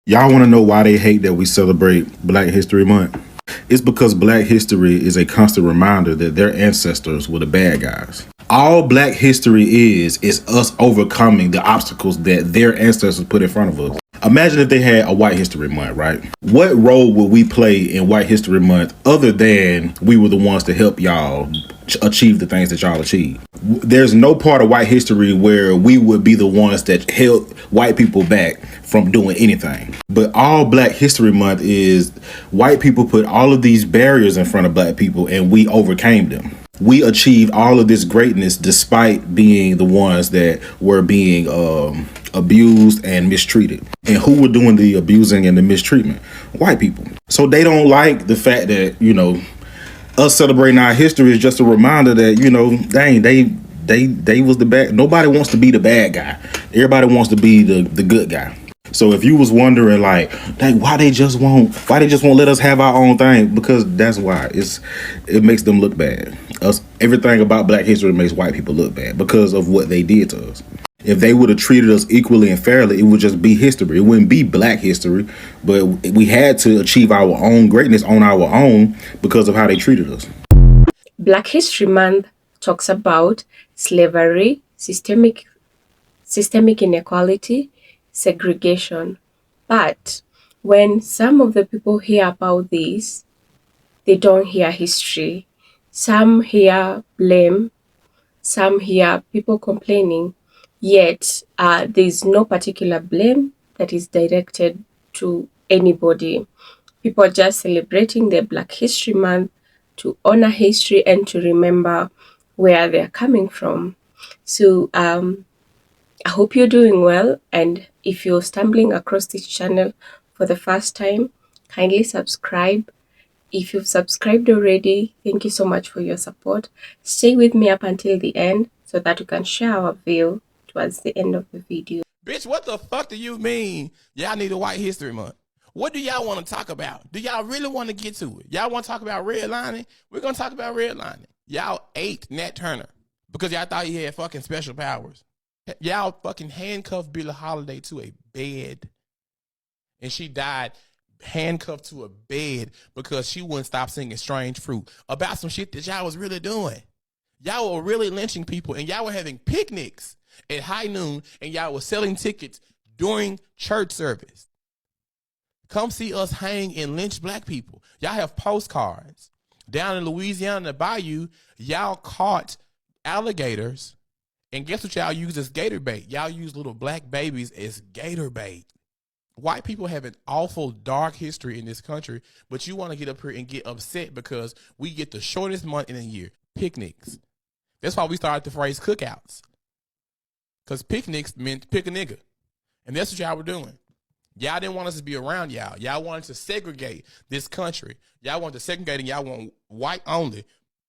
Y'all want to know why they hate that we celebrate Black History Month? It's because Black history is a constant reminder that their ancestors were the bad guys. All Black history is us overcoming the obstacles that their ancestors put in front of us. Imagine if they had a White History Month, right? What role would we play in White History Month other than we were the ones to help y'all achieve the things that y'all achieved? There's no part of white history where we would be the ones that held white people back from doing anything. But all Black History Month is white people put all of these barriers in front of Black people and we overcame them. We achieved all of this greatness despite being the ones that were being abused and mistreated. And who were doing the abusing and the mistreatment? White people. So they don't like the fact that, us celebrating our history is just a reminder that, dang, they was the bad. Nobody wants to be the bad guy. Everybody wants to be the good guy. So if you was wondering like, dang, why they just won't let us have our own thing? Because that's why. It makes them look bad. Everything about Black history makes white people look bad because of what they did to us. If they would have treated us equally and fairly, it would just be history. It wouldn't be Black history, but we had to achieve our own greatness on our own because of how they treated us. Black History Month talks about slavery, systemic inequality, segregation. But when some of the people hear about this, they don't hear history. Some hear blame, some hear people complaining, yet there's no particular blame that is directed to anybody. People are just celebrating their Black History Month to honor history and to remember where they're coming from. So I hope you're doing well, and if you're stumbling across this channel for the first time, kindly subscribe. If you've subscribed already, thank you so much for your support. Stay with me up until the end so that we can share our view towards the end of the video. Bitch, what the fuck do you mean y'all need a White History Month? What do y'all want to talk about? Do y'all really want to get to it? Y'all want to talk about redlining? We're going to talk about redlining. Y'all ate Nat Turner because y'all thought he had fucking special powers. Y'all fucking handcuffed Billie Holiday to a bed. And she died handcuffed to a bed because she wouldn't stop singing Strange Fruit about some shit that y'all was really doing. Y'all were really lynching people, and y'all were having picnics at high noon, and y'all were selling tickets during church service. Come see us hang and lynch Black people. Y'all have postcards. Down in Louisiana, the bayou, y'all caught alligators, and guess what y'all use as gator bait? Y'all use little Black babies as gator bait. White people have an awful dark history in this country, but you want to get up here and get upset because we get the shortest month in a year, picnics. That's why we started the phrase cookouts, because picnics meant pick a nigga, and that's what y'all were doing. Y'all didn't want us to be around y'all. Y'all wanted to segregate this country. Y'all wanted to segregate, and y'all want white only,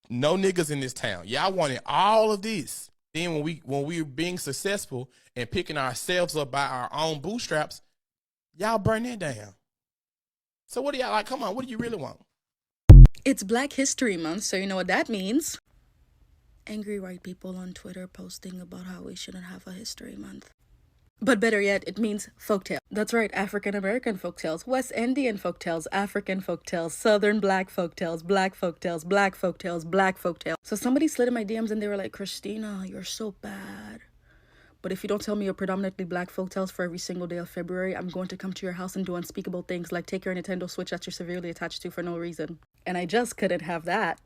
no niggas in this town. Y'all wanted all of this. Then when we were being successful and picking ourselves up by our own bootstraps, y'all burn that down. So what do y'all like? Come on, what do you really want? It's Black History Month, so you know what that means. Angry white people on Twitter posting about how we shouldn't have a history month. But better yet, it means folktale. That's right, African American folktales, West Indian folktales, African folktales, Southern Black folktales, Black folktales, Black folktales, Black folktales. So somebody slid in my DMs and they were like, Christina, you're so bad. But if you don't tell me your predominantly Black folktales for every single day of February, I'm going to come to your house and do unspeakable things like take your Nintendo Switch that you're severely attached to for no reason. And I just couldn't have that.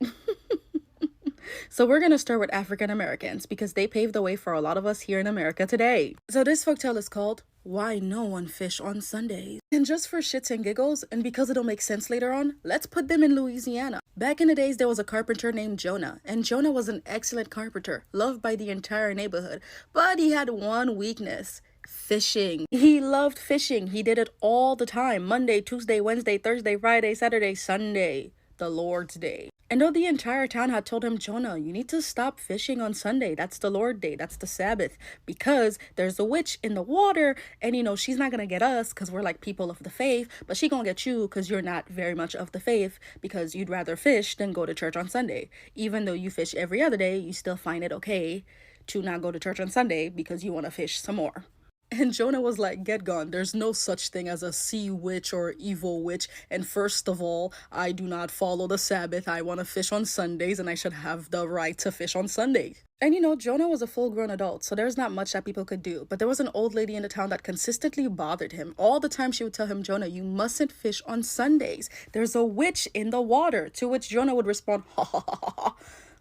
So we're going to start with African Americans because they paved the way for a lot of us here in America today. So this folktale is called Why No One Fish on Sundays. And just for shits and giggles, and because it'll make sense later on, let's put them in Louisiana. Back in the days, there was a carpenter named Jonah, and Jonah was an excellent carpenter, loved by the entire neighborhood. But he had one weakness: fishing. He loved fishing. He did it all the time: Monday, Tuesday, Wednesday, Thursday, Friday, Saturday, Sunday, the Lord's Day. And though the entire town had told him, Jonah, you need to stop fishing on Sunday. That's the Lord Day. That's the Sabbath. Because there's a witch in the water. And, she's not going to get us because we're like people of the faith. But she going to get you because you're not very much of the faith. Because you'd rather fish than go to church on Sunday. Even though you fish every other day, you still find it okay to not go to church on Sunday because you want to fish some more. And Jonah was like, get gone. There's no such thing as a sea witch or evil witch. And first of all, I do not follow the Sabbath. I want to fish on Sundays and I should have the right to fish on Sundays. And Jonah was a full grown adult, so there's not much that people could do. But there was an old lady in the town that consistently bothered him. All the time she would tell him, Jonah, you mustn't fish on Sundays. There's a witch in the water. To which Jonah would respond, ha ha ha ha ha.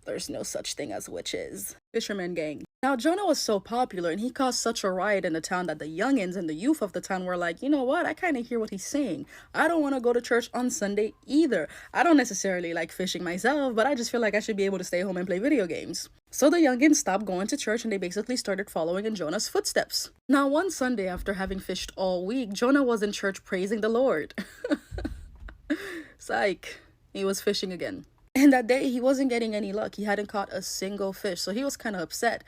There's no such thing as witches. Fisherman gang. Now, Jonah was so popular and he caused such a riot in the town that the youngins and the youth of the town were like, you know what? I kind of hear what he's saying. I don't want to go to church on Sunday either. I don't necessarily like fishing myself, but I just feel like I should be able to stay home and play video games. So the youngins stopped going to church and they basically started following in Jonah's footsteps. Now, one Sunday after having fished all week, Jonah was in church praising the Lord. Psych. He was fishing again. And that day, he wasn't getting any luck. He hadn't caught a single fish, so he was kind of upset.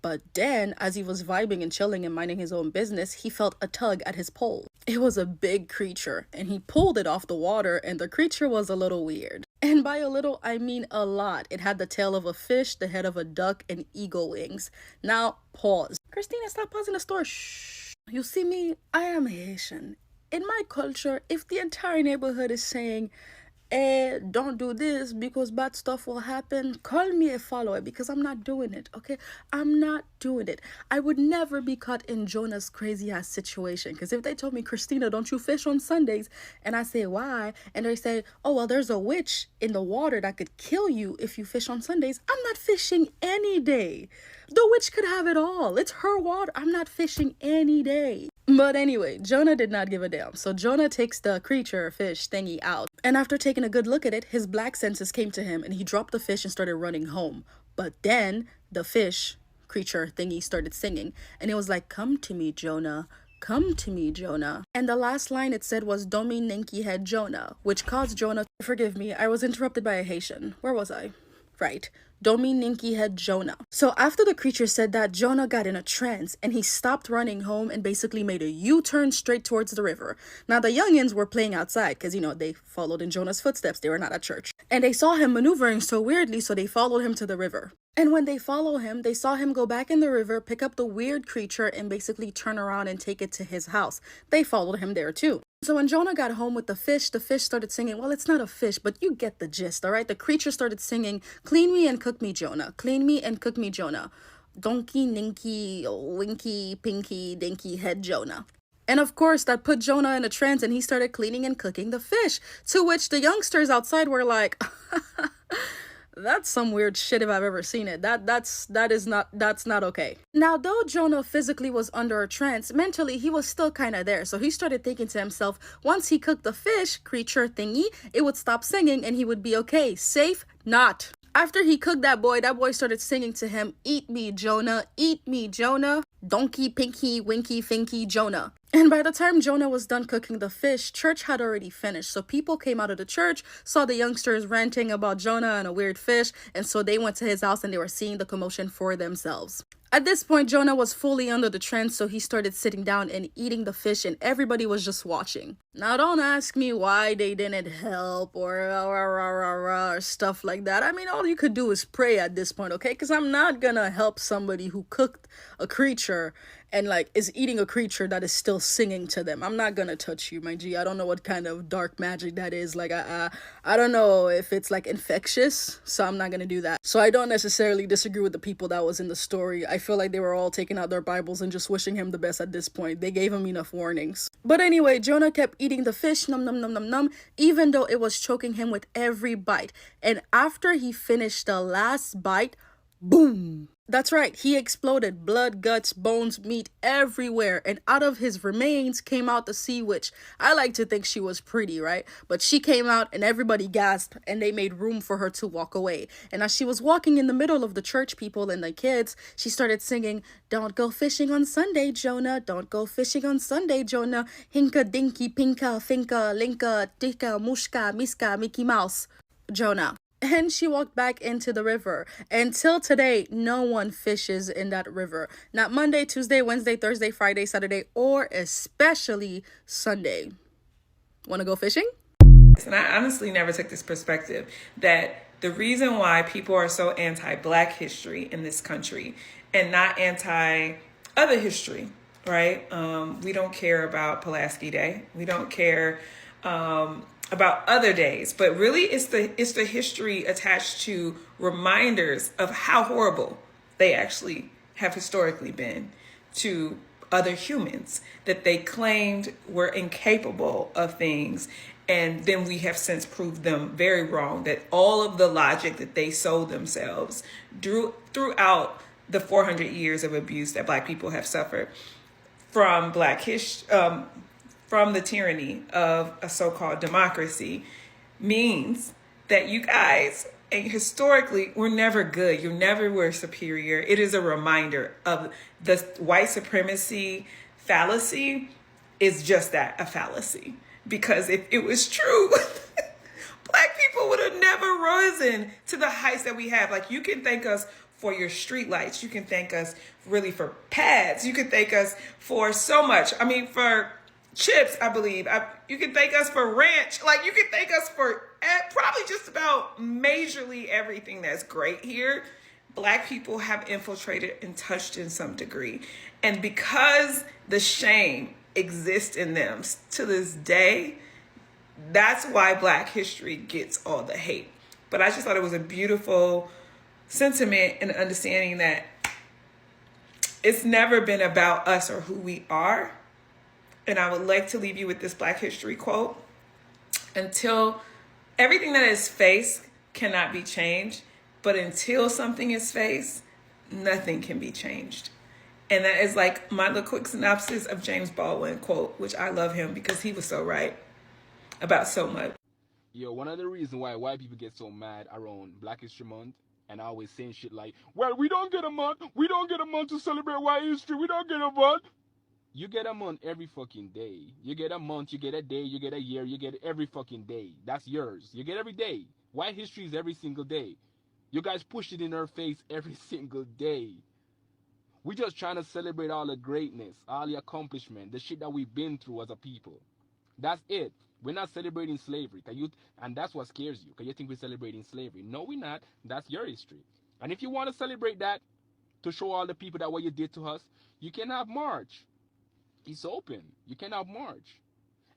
But then, as he was vibing and chilling and minding his own business, he felt a tug at his pole. It was a big creature, and he pulled it off the water, and the creature was a little weird. And by a little, I mean a lot. It had the tail of a fish, the head of a duck, and eagle wings. Now, pause. Christina, stop pausing the story. Shh. You see me? I am Haitian. In my culture, if the entire neighborhood is saying, don't do this because bad stuff will happen, call me a follower because I'm not doing it, okay? I'm not doing it. I would never be caught in Jonah's crazy ass situation, because if they told me, Christina, don't you fish on Sundays? And I say, why? And they say, oh, well, there's a witch in the water that could kill you if you fish on Sundays. I'm not fishing any day. The witch could have it all. It's her water. I'm not fishing any day. But anyway, Jonah did not give a damn. So Jonah takes the creature fish thingy out. And after taking a good look at it, his black senses came to him and he dropped the fish and started running home. But then the fish creature thingy started singing. And it was like, come to me, Jonah. Come to me, Jonah. And the last line it said was, Domi Ninki head Jonah, which caused Jonah, forgive me, I was interrupted by a Haitian. Where was I? Right. Domi Ninki head Jonah. So after the creature said that, Jonah got in a trance and he stopped running home and basically made a U-turn straight towards the river. Now the youngins were playing outside because, they followed in Jonah's footsteps. They were not at church. And they saw him maneuvering so weirdly, so they followed him to the river. And when they followed him, they saw him go back in the river, pick up the weird creature and basically turn around and take it to his house. They followed him there too. So when Jonah got home with the fish started singing. Well, it's not a fish, but you get the gist, all right? The creature started singing, clean me and cook me, Jonah. Clean me and cook me, Jonah. Donkey, ninky, winky, pinky, dinky, head Jonah. And of course, that put Jonah in a trance and he started cleaning and cooking the fish. To which the youngsters outside were like, that's some weird shit if I've ever seen it. That's not okay. Now, though Jonah physically was under a trance, mentally he was still kind of there. So he started thinking to himself, once he cooked the fish creature thingy, it would stop singing and he would be okay. Safe? Not. After he cooked that boy started singing to him, eat me, Jonah, donkey, pinky, winky, finky, Jonah. And by the time Jonah was done cooking the fish, church had already finished. So people came out of the church, saw the youngsters ranting about Jonah and a weird fish, and so they went to his house and they were seeing the commotion for themselves. At this point, Jonah was fully under the trance, so he started sitting down and eating the fish, and everybody was just watching. Now, don't ask me why they didn't help or stuff like that. I mean, all you could do is pray at this point, okay? Because I'm not gonna help somebody who cooked a creature and is eating a creature that is still singing to them. I'm not gonna touch you, my G. I don't know what kind of dark magic that is. I don't know if it's infectious, so I'm not gonna do that. So I don't necessarily disagree with the people that was in the story. I feel like they were all taking out their Bibles and just wishing him the best at this point. They gave him enough warnings. But anyway, Jonah kept eating the fish, num num num num num, even though it was choking him with every bite. And after he finished the last bite, boom! That's right, he exploded. Blood, guts, bones, meat everywhere. And out of his remains came out the sea witch. I like to think she was pretty, right? But she came out and everybody gasped and they made room for her to walk away. And as she was walking in the middle of the church people and the kids, she started singing, don't go fishing on Sunday, Jonah. Don't go fishing on Sunday, Jonah. Hinka, dinky, pinka, finka, linka, tika, mushka, miska, Mickey Mouse. Jonah. And she walked back into the river. Until today, no one fishes in that river. Not Monday, Tuesday, Wednesday, Thursday, Friday, Saturday, or especially Sunday. Want to go fishing? And I honestly never took this perspective that the reason why people are so anti-Black history in this country and not anti-other history right? We don't care about Pulaski Day. We don't care about other days, but really it's the history attached to reminders of how horrible they actually have historically been to other humans that they claimed were incapable of things. And then we have since proved them very wrong, that all of the logic that they sold themselves throughout the 400 years of abuse that Black people have suffered from from the tyranny of a so-called democracy means that you guys, and historically, were never good. You never were superior. It is a reminder of the white supremacy fallacy is just that, a fallacy. Because if it was true, Black people would have never risen to the heights that we have. Like, you can thank us for your street lights. You can thank us really for pads. You can thank us for so much. I mean, for chips, I believe. You can thank us for ranch. Like, you can thank us for probably just about majorly everything that's great here. Black people have infiltrated and touched in some degree. And because the shame exists in them to this day, that's why Black history gets all the hate. But I just thought it was a beautiful sentiment and understanding that it's never been about us or who we are. And I would like to leave you with this Black history quote. Until everything that is faced cannot be changed, but until something is faced, nothing can be changed. And that is like my little quick synopsis of James Baldwin quote, which I love him because he was so right about so much. Yo, one of the reasons why white people get so mad around Black History Month and always saying shit like, well, we don't get a month to celebrate white history, we don't get a month. You get a month every fucking day. You get a month, you get a day, you get a year, you get every fucking day. That's yours. You get every day. White history is every single day. You guys push it in our face every single day. We just trying to celebrate all the greatness, all the accomplishment, the shit that we've been through as a people. That's it. We're not celebrating slavery. And that's what scares you, because you think we're celebrating slavery. No, we're not. That's your history. And if you want to celebrate that, to show all the people that what you did to us, you can have March. It's open. You can have March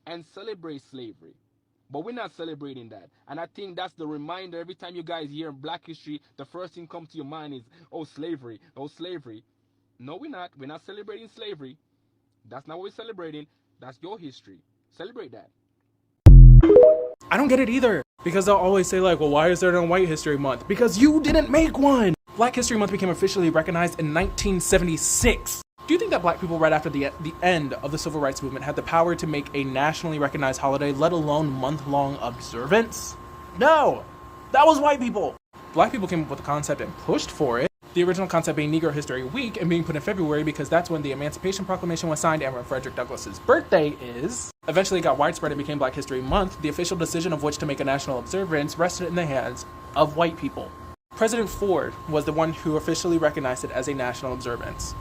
and celebrate slavery. But we're not celebrating that. And I think that's the reminder. Every time you guys hear Black history, the first thing comes to your mind is, oh, slavery. Oh, slavery. No, we're not. We're not celebrating slavery. That's not what we're celebrating. That's your history. Celebrate that. I don't get it either. Because they'll always say like, well, why is there no White History Month? Because you didn't make one! Black History Month became officially recognized in 1976. Do you think that Black people right after the end of the Civil Rights Movement had the power to make a nationally recognized holiday, let alone month-long observance? No! That was white people! Black people came up with the concept and pushed for it. The original concept being Negro History Week and being put in February because that's when the Emancipation Proclamation was signed and when Frederick Douglass's birthday is. Eventually it got widespread and became Black History Month, the official decision of which to make a national observance rested in the hands of white people. President Ford was the one who officially recognized it as a national observance.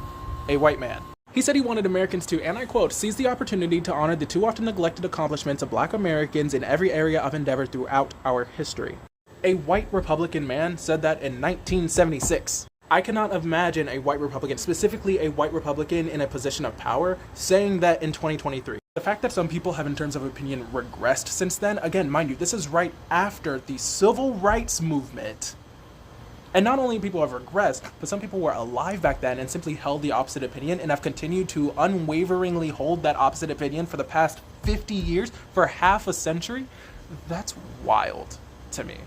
A white man. He said he wanted Americans to, and I quote, seize the opportunity to honor the too often neglected accomplishments of Black Americans in every area of endeavor throughout our history. A white Republican man said that in 1976. I cannot imagine a white Republican, specifically a white Republican in a position of power, saying that in 2023. The fact that some people have, in terms of opinion, regressed since then, again, mind you, this is right after the Civil Rights Movement. And not only people have regressed, but some people were alive back then and simply held the opposite opinion and have continued to unwaveringly hold that opposite opinion for the past 50 years, for half a century. That's wild to me.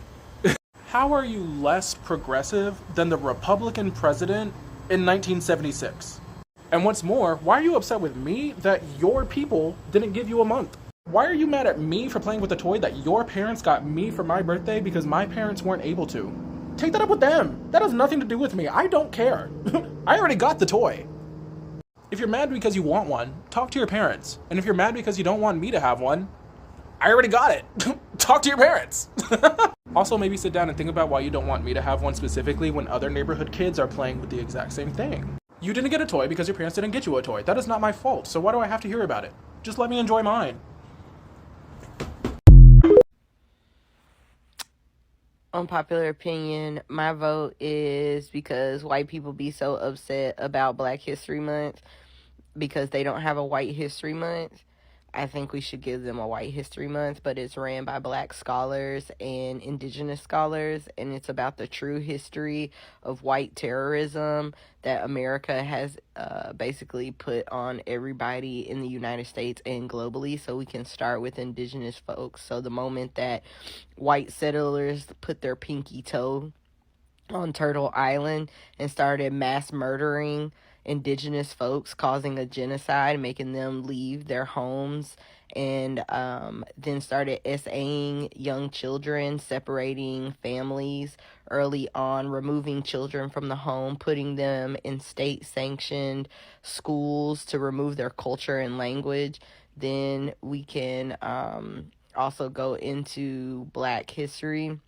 How are you less progressive than the Republican president in 1976? And what's more, why are you upset with me that your people didn't give you a month? Why are you mad at me for playing with a toy that your parents got me for my birthday because my parents weren't able to? Take that up with them. That has nothing to do with me. I don't care. I already got the toy. If you're mad because you want one, talk to your parents. And if you're mad because you don't want me to have one, I already got it. Talk to your parents. Also, maybe sit down and think about why you don't want me to have one specifically when other neighborhood kids are playing with the exact same thing. You didn't get a toy because your parents didn't get you a toy. That is not my fault, so why do I have to hear about it? Just let me enjoy mine. Unpopular opinion, my vote is because white people be so upset about Black History Month. because they don't have a White History Month, I think we should give them a White History Month, but it's ran by Black scholars and Indigenous scholars, and it's about the true history of white terrorism that America has basically put on everybody in the United States and globally. So we can start with Indigenous folks. So the moment that white settlers put their pinky toe on Turtle Island and started mass murdering indigenous folks, causing a genocide, making them leave their homes, and then started SAing young children, separating families early on, removing children from the home, putting them in state-sanctioned schools to remove their culture and language. Then we can also go into Black history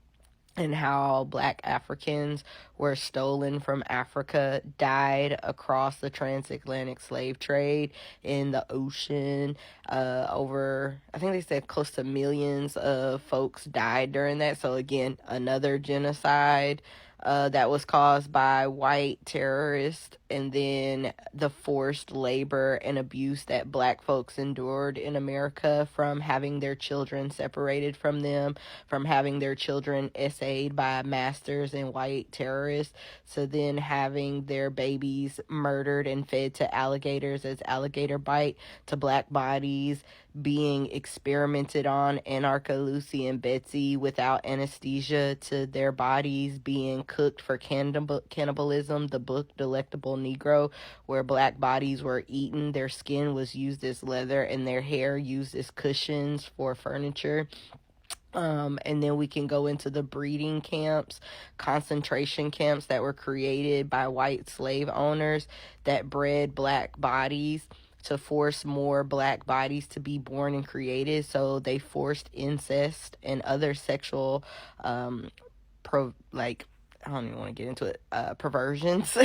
and how Black Africans were stolen from Africa, died across the transatlantic slave trade in the ocean. Over, I think they said close to millions of folks died during that. So again, another genocide that was caused by white terrorists, and then the forced labor and abuse that Black folks endured in America, from having their children separated from them, from having their children essayed by masters and white terrorists, to then having their babies murdered and fed to alligators as alligator bite, to Black bodies being experimented on, Anarcha Lucy and Betsy, without anesthesia, to their bodies being cooked for cannibalism, the book Delectable Negro, where Black bodies were eaten, their skin was used as leather, and their hair used as cushions for furniture. And then we can go into the breeding camps, concentration camps that were created by white slave owners that bred Black bodies to force more Black bodies to be born and created. So they forced incest and other sexual, I don't even want to get into it, perversions,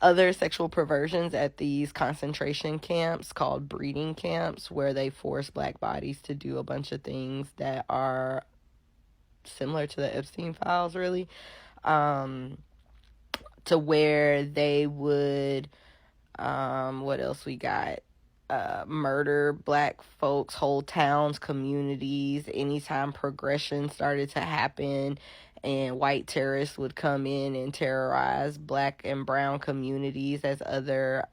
other sexual perversions at these concentration camps called breeding camps, where they force Black bodies to do a bunch of things that are similar to the Epstein files, really, to where they would, what else we got? Murder Black folks, whole towns, communities. Anytime progression started to happen and white terrorists would come in and terrorize Black and brown communities as other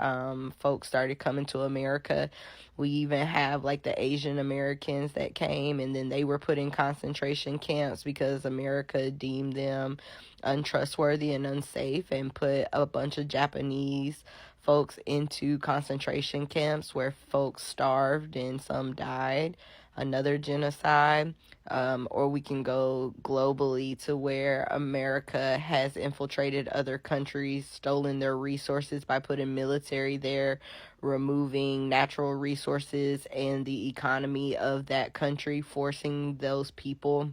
folks started coming to America. We even have like the Asian Americans that came, and then they were put in concentration camps because America deemed them untrustworthy and unsafe, and put a bunch of Japanese folks into concentration camps where folks starved and some died. Another genocide. Or we can go globally to where America has infiltrated other countries, stolen their resources by putting military there, removing natural resources and the economy of that country, forcing those people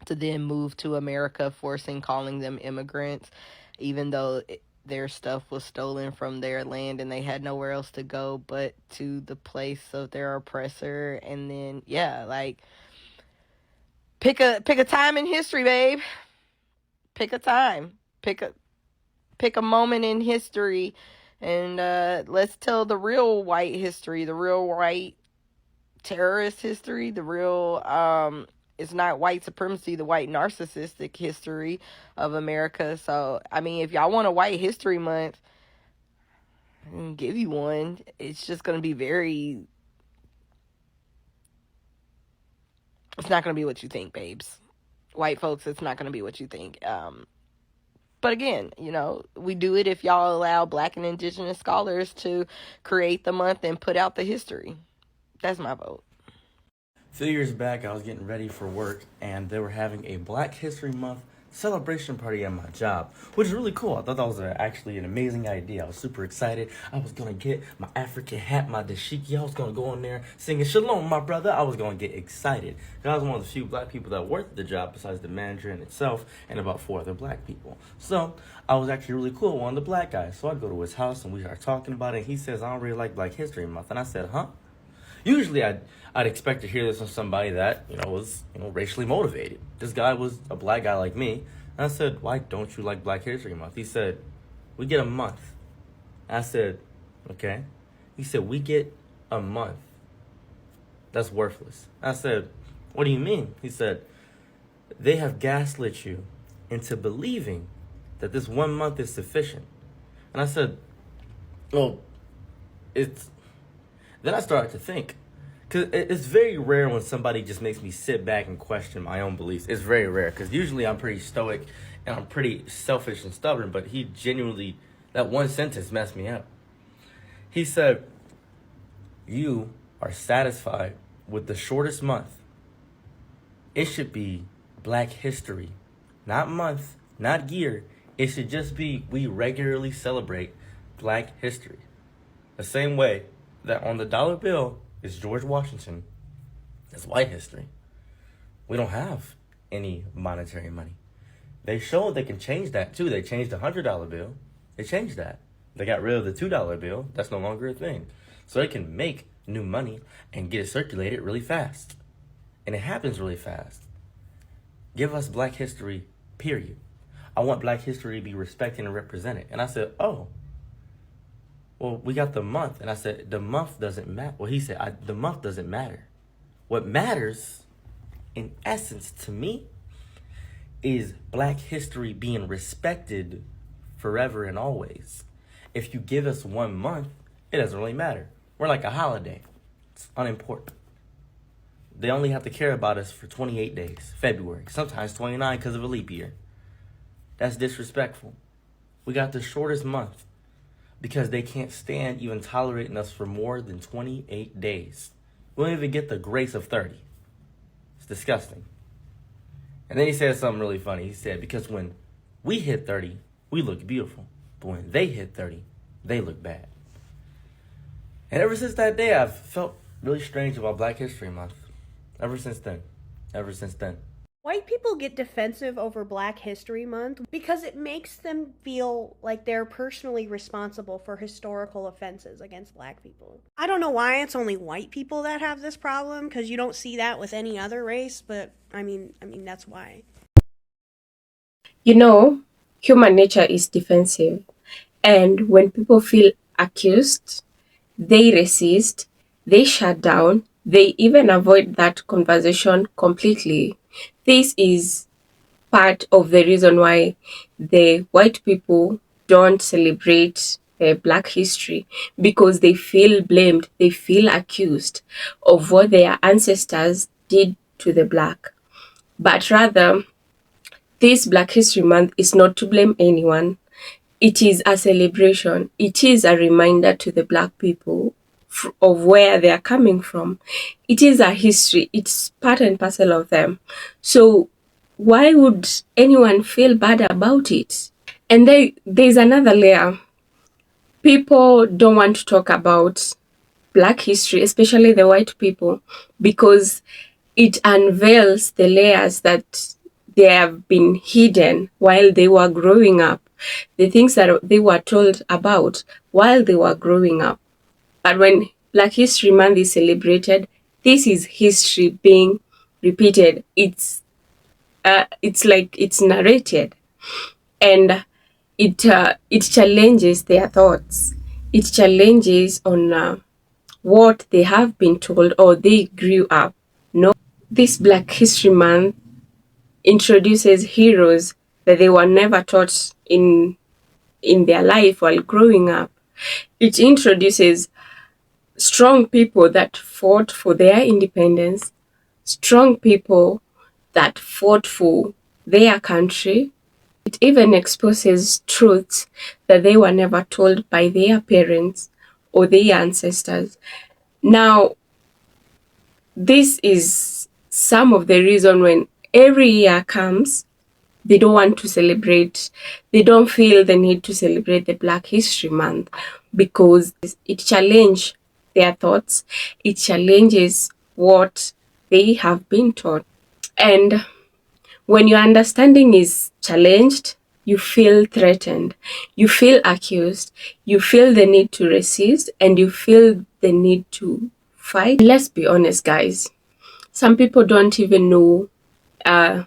to then move to America, calling them immigrants, even though their stuff was stolen from their land and they had nowhere else to go but to the place of their oppressor. And then, pick a time in history, babe. Pick a time. Pick a moment in history, and let's tell the real white history, the real white terrorist history, the real it's not white supremacy, the white narcissistic history of America. So, I mean, if y'all want a White History Month, I can give you one. It's just going to be it's not going to be what you think, babes. White folks, it's not going to be what you think. But again, we do it if y'all allow Black and Indigenous scholars to create the month and put out the history. That's my vote. A few years back, I was getting ready for work, and they were having a Black History Month celebration party at my job, which is really cool. I thought that was actually an amazing idea. I was super excited. I was going to get my African hat, my dashiki. I was going to go in there singing "Shalom, my brother." I was going to get excited, because I was one of the few Black people that worked at the job besides the manager and itself and about 4 other Black people. So I was actually really cool with one of the Black guys. So I go to his house and we start talking about it. And he says, "I don't really like Black History Month." And I said, "Huh?" Usually I'd expect to hear this from somebody that, was, racially motivated. This guy was a Black guy like me. And I said, "Why don't you like Black History Month?" He said, "We get a month." I said, "Okay." He said, we get a month. That's worthless. I said, what do you mean? He said, they have gaslit you into believing that this 1 month is sufficient. And I said, well, it's. Then I started to think, because it's very rare when somebody just makes me sit back and question my own beliefs. It's very rare, because usually I'm pretty stoic and I'm pretty selfish and stubborn, but he genuinely, that one sentence messed me up. He said, you are satisfied with the shortest month. It should be Black History, not month, not year. It should just be we regularly celebrate Black History. The same way that on the dollar bill is George Washington, that's white history. We don't have any monetary money. They showed they can change that too. They changed the $100 bill. They changed that. They got rid of the $2 bill. That's no longer a thing. So they can make new money and get it circulated really fast. And it happens really fast. Give us Black history, period. I want Black history to be respected and represented. And I said, oh, well, we got the month. And I said, the month doesn't matter. Well, he said, the month doesn't matter. What matters, in essence, to me, is Black history being respected forever and always. If you give us 1 month, it doesn't really matter. We're like a holiday. It's unimportant. They only have to care about us for 28 days, February, sometimes 29 because of a leap year. That's disrespectful. We got the shortest month because they can't stand even tolerating us for more than 28 days. We don't even get the grace of 30. It's disgusting. And then he said something really funny. He said, because when we hit 30, we look beautiful. But when they hit 30, they look bad. And ever since that day, I've felt really strange about Black History Month. Ever since then. White people get defensive over Black History Month because it makes them feel like they're personally responsible for historical offenses against Black people. I don't know why it's only white people that have this problem, because you don't see that with any other race, but I mean that's why. You know, human nature is defensive. And when people feel accused, they resist, they shut down, they even avoid that conversation completely. This is part of the reason why the white people don't celebrate Black history, because they feel blamed, they feel accused of what their ancestors did to the Black. But rather, this Black History Month is not to blame anyone. It is a celebration. It is a reminder to the Black people of where they are coming from. It is a history. It's part and parcel of them. So why would anyone feel bad about it? And there's another layer. People don't want to talk about Black history, especially the white people, because it unveils the layers that they have been hidden while they were growing up, the things that they were told about while they were growing up. But when Black History Month is celebrated, this is history being repeated. It's like it's narrated, and it challenges their thoughts. It challenges on what they have been told or they grew up. No, this Black History Month introduces heroes that they were never taught in their life while growing up. It introduces strong people that fought for their independence, strong people that fought for their country. It even exposes truths that they were never told by their parents or their ancestors. Now, this is some of the reason when every year comes, they don't want to celebrate, they don't feel the need to celebrate the Black History Month, because it challenges their thoughts, it challenges what they have been taught. And when your understanding is challenged, you feel threatened, you feel accused, you feel the need to resist, and you feel the need to fight. Let's be honest, guys. Some people don't even know the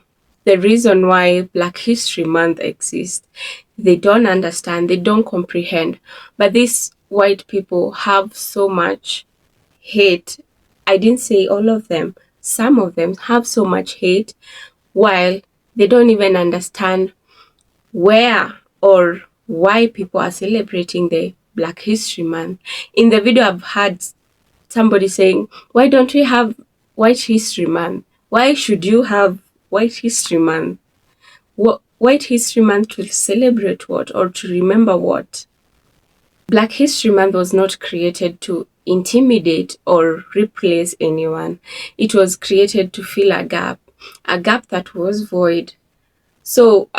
reason why Black History Month exists. They don't understand, they don't comprehend. But this white people have so much hate. I didn't say all of them. Some of them have so much hate while they don't even understand where or why people are celebrating the Black History Month. In the video, I've had somebody saying, why don't we have White History Month? Why should you have White History Month? White History Month to celebrate what or to remember what? Black History Month was not created to intimidate or replace anyone. It was created to fill a gap that was void. So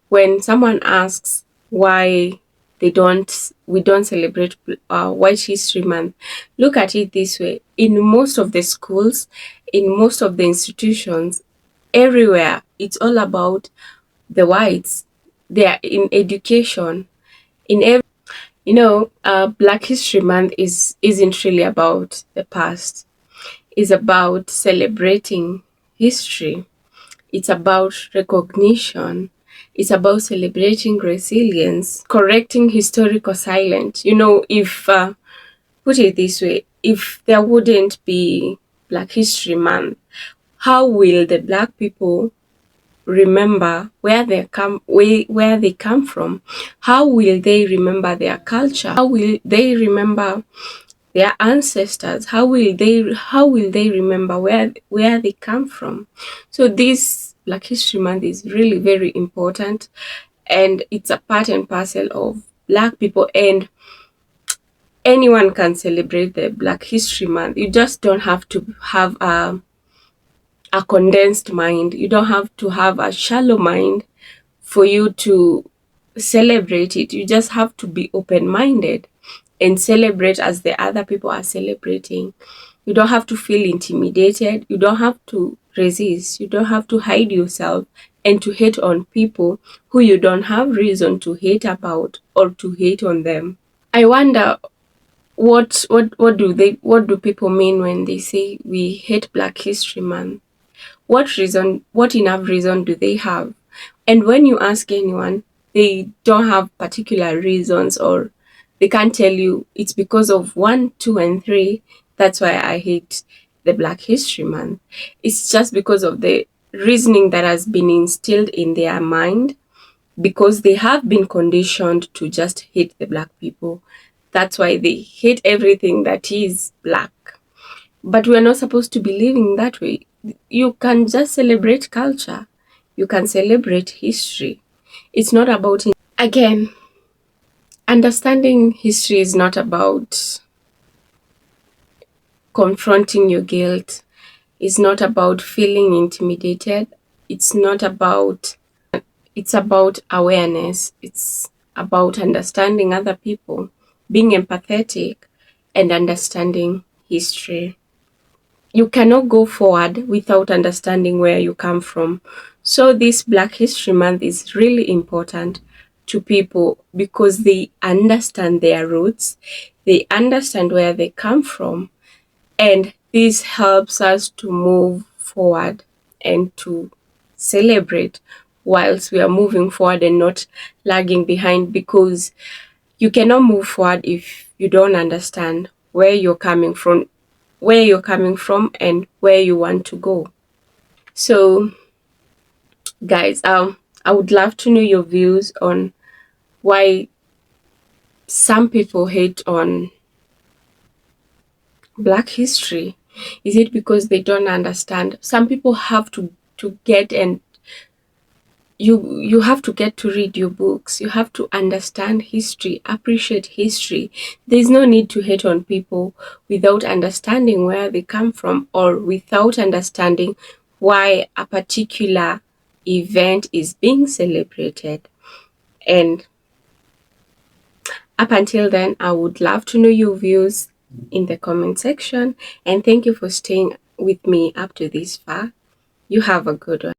when someone asks why we don't celebrate White History Month, look at it this way: in most of the schools, in most of the institutions, everywhere, it's all about the whites. They are in education, in every, Black History Month isn't really about the past. It's about celebrating history. It's about recognition. It's about celebrating resilience, correcting historical silence. If put it this way, if there wouldn't be Black History Month, how will the Black people remember where they come from? How will they remember their culture? How will they remember their ancestors? How will they remember where they come from? So this Black History Month is really very important, and it's a part and parcel of Black people, and anyone can celebrate the Black History Month. You just don't have to have a condensed mind. You don't have to have a shallow mind for you to celebrate it. You just have to be open-minded and celebrate as the other people are celebrating. You don't have to feel intimidated. You don't have to resist. You don't have to hide yourself and to hate on people who you don't have reason to hate about or to hate on them. I wonder what do people mean when they say we hate Black History Month? What enough reason do they have? And when you ask anyone, they don't have particular reasons, or they can't tell you it's because of 1, 2, and 3. That's why I hate the Black History Month. It's just because of the reasoning that has been instilled in their mind, because they have been conditioned to just hate the Black people. That's why they hate everything that is Black. But we're not supposed to be living that way. You can just celebrate culture. You can celebrate history. It's not about, again, understanding history is not about confronting your guilt. It's not about feeling intimidated. It's about awareness. It's about understanding other people, being empathetic, and understanding history. You cannot go forward without understanding where you come from. So this Black History Month is really important to people because they understand their roots, they understand where they come from, and this helps us to move forward and to celebrate whilst we are moving forward and not lagging behind, because you cannot move forward if you don't understand where you're coming from and where you want to go. So guys, I would love to know your views on why some people hate on Black history. Is it because they don't understand? Some people have to get, and you have to get to read your books. You have to understand history, appreciate history. There's no need to hate on people without understanding where they come from, or without understanding why a particular event is being celebrated. And up until then, I would love to know your views in the comment section, and thank you for staying with me up to this far. You have a good one.